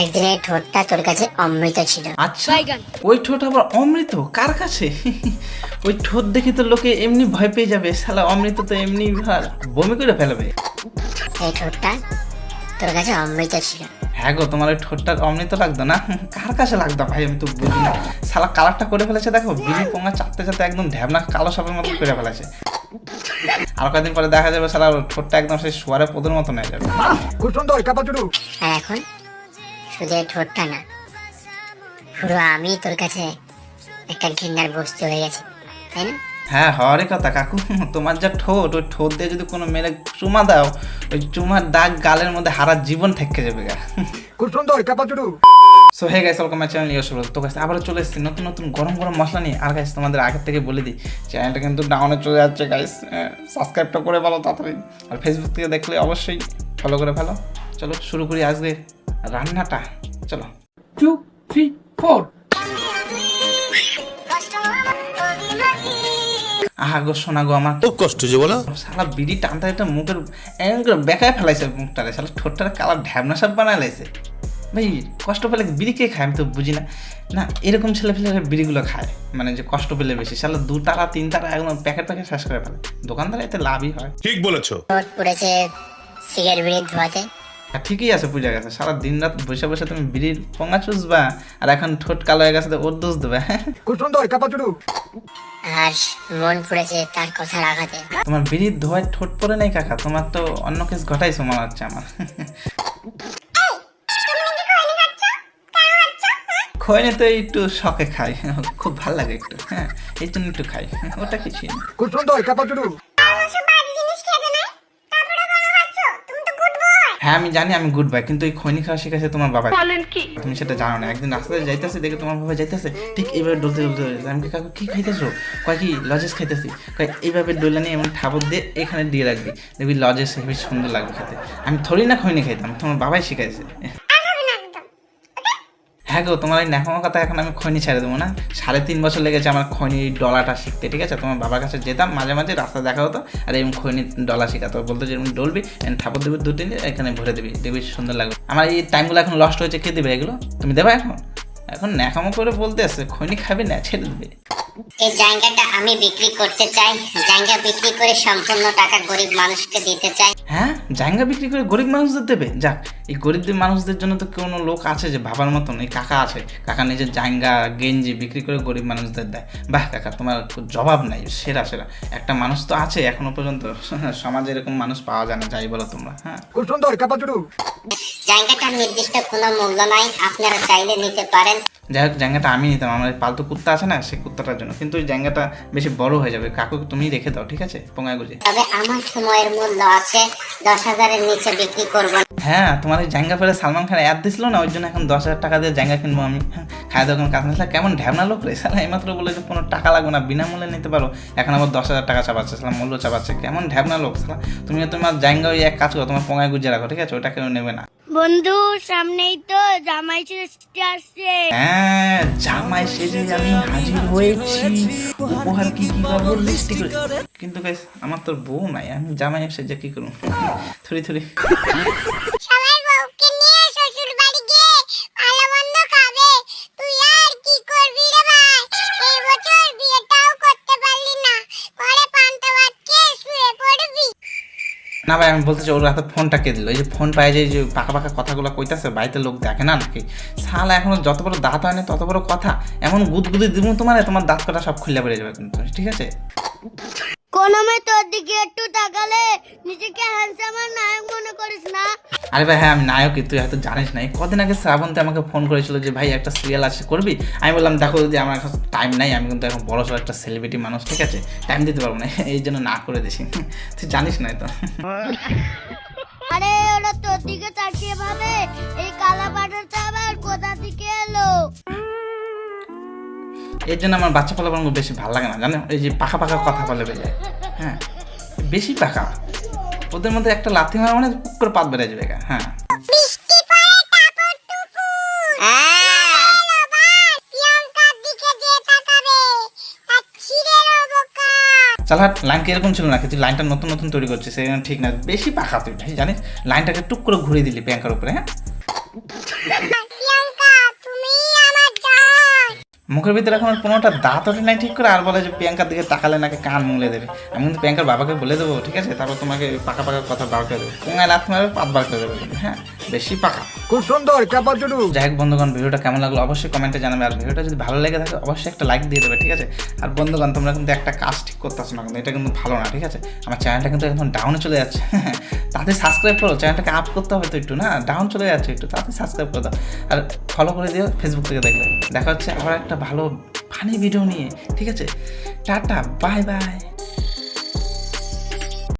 একদিনের ঠোঁটটা তোর কাছে অমৃত ছিল। আচ্ছা, ওই ঠোঁট আবার অমৃত কার কাছে? ওই ঠোঁট দেখে তো লোকে এমনি ভয় পেয়ে যাবে, শালা অমৃত তো এমনি বমি করে ফেলবে। এই ঠোঁটটা তোর কাছে অমৃত ছিল। হ্যাঁ গো, তোমার ওই ঠোঁটটা অমৃত লাগতো না? কার কাছে লাগতো ভাই, আমি তো বুঝি না। শালা কালারটা করে ফেলেছে, দেখো বিড়ি পোঙা চাটতে চাটতে একদম ঢ্যাবনা কালো সাপের মতো করে ফেলেছে। আর কয়েকদিন পরে দেখা যাবে শালা ঠোঁটটা একদম সেই শুয়ারে পোদের মতো হয়ে যাবে। আর এখন শুধু এই ঠোঁটটা না, পুরো আমি তোর কাছে একটা ঘৃণার বস্তু হয়ে গেছে, তাই না? হ্যাঁ, হওয়ারই কথা কাকু। তোমার যা ঠোঁট, ওই ঠোঁট দিয়ে যদি কোনো মেয়ে চুমা দাও, ওই চুমার দাগ গালের মধ্যে হারা জীবন থেকে যাবে গা। So hey guys, welcome my channel ইয়োশোরো। তো গাইস আবারও চলে এসেছি নতুন নতুন গরম গরম মশলা নিয়ে। আর গাইস তোমাদের আগের থেকে বলে দিই, চ্যানেলটা কিন্তু ডাউনে চলে যাচ্ছে গাইস, সাবস্ক্রাইবটা করে ফেলো তাড়াতাড়ি। আর ফেসবুক থেকে দেখলে অবশ্যই ফলো করে ফেলো। চলো শুরু করি আজকে রান্নাটা, চলো। 2, 3, 4 আহা গো শোনা গো, আমার খুব কষ্ট যে বলো। শালা বিড়ি টানতে একটা মুখের এমন করে বেকায় ফেলাইছে মুখটারে, শালা ঠোঁটটারে কালার ঢ্যাবনা সব বানায় লাইছে। ভাই কষ্ট পেলে বিড়ি কে খায় আমি তো বুঝি না। না এরকম ছেলে ফেলে বিড়িগুলো খায়, মানে যে কষ্ট পেলে বেশি, শালা 2 তারা 3 তারা একদম প্যাকেট শেষ করে ফেলে। দোকানদার এতে লাভই হয়। ঠিক বলেছো। ঠোঁট পড়েছে সিগারেট বিড়ির ধোয়াতে। আর ঠিকই আছে, পূজা গেছে, সারা দিন রাত বসে বসে তুমি বিড়ির পোঙা চুষবা, আর এখন ঠোঁট কালো হয়ে গেছে তো ওর দোষ দেবে। আর মন পড়েছে তার কথার আঘাতে। তোমার বিড়ির ধোয়ায় ঠোঁট পড়ে নেই কাকা, তোমার তো অন্য কিছু ঘটাইছো মনে হচ্ছে আমার। খৈনি তো একটু শখে খাই, খুব ভালো লাগে একটু, হ্যাঁ এই জন্য একটু খাই, ওটা কিছু না। হ্যাঁ আমি জানি আমি গুড বাই, কিন্তু এই খৈনি খাওয়া শিখেছে তোমার বাবা, তুমি সেটা জানো না। একদিন রাস্তায় যাইতেছে, দেখে তোমার বাবা যাইতেছে ঠিক এইভাবে ডলতে ডলতে যাইতেছে। আমি কাকু কি খাইতেছো? কয় কি লজেস খাইতেছি। কয় এইভাবে ডোলা নিয়ে এমন ঠাবর দিয়ে এখানে দিয়ে রাখবি, দেখবি লজেস হেবি সুন্দর লাগবে খেতে। আমি থরি না খৈনি খাইতাম, তোমার বাবাই শিখাইছে। হ্যাঁ গো, তোমার এই ন্যাকামো কথা এখন আমি খৈনি ছেড়ে দেবো না। 3.5 বছর লেগেছে আমার খৈনি ডলাটা শিখতে, ঠিক আছে? তোমার বাবার কাছে যেতাম মাঝে মাঝে, রাস্তা দেখা হতো, আর এরকম খৈনি ডলা শেখাতো। বলতো যে এরকম ডলবি, ঠাপড় দেবে 2-3 দিন, এখানে ভরে দেবি, দেখবি সুন্দর লাগবে। আমার এই টাইমগুলো এখন লস্ট হয়েছে, কে দেবে এগুলো? তুমি দেবা এখন? এখন ন্যাকামো করে বলতে আসছে খৈনি খাবে না, ছেড়ে দেবে। এই জায়গাটা আমি বিক্রি করতে চাই, জায়গা বিক্রি করে সম্পূর্ণ টাকা গরিব মানুষকে দিতে চাই। হ্যাঁ, জায়গা বিক্রি করে গরিব মানুষদের দেবে? যাক, এই গরিবদের মানুষদের জন্য তো কোনো লোক আছে যে ভাবার মতন। এই কাকা আছে, কাকা নিজের জায়গা গেঞ্জি বিক্রি করে গরিব মানুষদের দেয়। বাহ কাকা, তোমার জবাব নাই, সেরা সেরা। একটা মানুষ তো আছে এখনো পর্যন্ত, সমাজে এরকম মানুষ পাওয়া যায় না, যাই বলো তোমরা। হ্যাঁ, জায়গাটার নির্দিষ্ট কোনো মূল্য নাই, আপনারা চাইলে নিতে পারেন। যাই হোক, জায়গাটা আমি নিতাম, আমার পালতু কুত্তা আছে না, সেই কুত্তাটার জন্য। কিন্তু ওই জায়গাটা বেশি বড় হয়ে যাবে, কাকু তুমি রেখে দাও, ঠিক আছে? পোঙায় গুজে। তবে আমার সময়ের মূল্য আছে, 10,000-এর নিচে বিক্রি করব না। হ্যাঁ, তোমার এই জায়গা ফেলে সালমান খান অ্যাড দিছিল না, ওই জন্য এখন 10,000 টাকা দিয়ে জায়গা কিনবো আমি। খায় দাও কোনো কাজ না। কেমন ঢ্যাবনা লোক রে সালা, এইমাত্র বলে যে কোনো টাকা লাগবে না, বিনামূল্যে নিতে পারো, এখন আবার 10,000 টাকা চাপাচ্ছে, সালা মূল্য চাপাচ্ছে। কেমন ঢ্যাবনা লোক সালা। তুমি তোমার জায়গা ওই এক কাজ করো, তোমার পোঙায় গুজে রাখো, ঠিক আছে? ওটা কেউ নেবে না। বন্ধু সামনেই তো জামাই ষষ্ঠী আসছে। হ্যাঁ, জামাই সেজে আমি হাজির হয়েছি, উপহার কি কি পাবো লিস্টি করে। কিন্তু গাইস আমার তোর বউ নাই, আমি জামাই সেজে কি করব? থুরি থুরি। সবাই বউকে নিয়ে শ্বশুর বাড়ি গিয়ে ভালো মন্দ খাবে, তুই আর কি করবি রে ভাই? এই বছর বিয়েটাও করতে পারলি না, পরে পান্তা ভাত খেয়ে শুয়ে পড়বি। না ভাই, আমি বলতে চাই ওর হাতে ফোনটা কে দিল? এই যে ফোন পাই যে পাকা পাকা কথাগুলো কইতাছে, বাড়িতে লোক দেখে না নাকি? শালা এখনো যত বড় দাঁত হয়নি তত বড় কথা, এমন গুদগুদি দিব তোমার দাঁত কাটা সব খুলে বেরিয়ে যাবে কিন্তু, ঠিক আছে? কোন মেয়ে তোর দিকে একটু তাকালে নিজেকে হ্যান্ডসাম আর নায়ক মনে করিস না? আরে ভাই হ্যাঁ, আমি নায়কই, তুই হয়তো জানিস না। কদিন আগে শ্রাবন্তী আমাকে ফোন করেছিল যে ভাই একটা সিরিয়াল আছে, করবি? আমি বললাম দেখো যদি আমার কাছে টাইম নাই, আমি কিন্তু এখন বড় সড়ো একটা সেলিব্রিটি মানুষ, ঠিক আছে? টাইম দিতে পারবো না, এই জন্য না করে দিছি। তুই জানিস না তো। আরে ওরা তোর দিকে তাকিয়ে ভাবে এই কালা পাটাটা আবার কোথা থেকে এলো। এর জন্য আমার বাচ্চা পোলাপানগুলো বেশি ভালো লাগে না, জানো? এই যে পাকা পাকা কথা বলে বেজে, হ্যাঁ বেশি পাকা, ওদের মধ্যে একটা লাথি মারা মানে পুক করে পাত বেড়ে যাবে। হ্যাঁ, চাল হাট, লাইন কি এরকম ছিল নাকি? তুই লাইনটা নতুন নতুন তৈরি করছিস, সেখানে ঠিক না, বেশি পাকা তুই ভাই, জানিস? লাইনটাকে টুক করে ঘুরিয়ে দিলি প্যাঙ্কার উপরে। হ্যাঁ মুখের ভিতরে এখন আর কোনোটা দাঁত ওঠে নাই ঠিক করে, আর বলে যে প্রিয়াঙ্কার দিকে তাকালে নাকি কান মুলে দেবে। আমি কিন্তু প্রিয়াঙ্কার বাবাকে বলে দেবো, ঠিক আছে? তারপর তোমাকে পাকা পাকা কথা বার করে দেবো, কোঙায় লাথ মারবে, পাত বার করে দেবে কিন্তু, হ্যাঁ বেশি পাকা। খুব সুন্দর চাপা চুটু। যাই হোক বন্ধুগণ, ভিডিওটা কেমন লাগলো অবশ্যই কমেন্টে জানাবে, আর ভিডিওটা যদি ভালো লেগে থাকে অবশ্যই একটা লাইক দিয়ে দেবে, ঠিক আছে? আর বন্ধুগণ, তোমরা কিন্তু একটা কাজ ঠিক করতেছো না, কিন্তু এটা কিন্তু ভালো না, ঠিক আছে? আমার চ্যানেলটা কিন্তু এখন ডাউনে চলে যাচ্ছে, তাতে সাবস্ক্রাইব করো, চ্যানেলটাকে আপ করতে হবে তো একটু, না ডাউন চলে যাচ্ছে একটু, তাতে সাবস্ক্রাইব করে দাও আর ফলো করে দিও ফেসবুক থেকে দেখলে। দেখা হচ্ছে আবার একটা ভালো ফানি ভিডিও নিয়ে, ঠিক আছে? Tata, bye bye.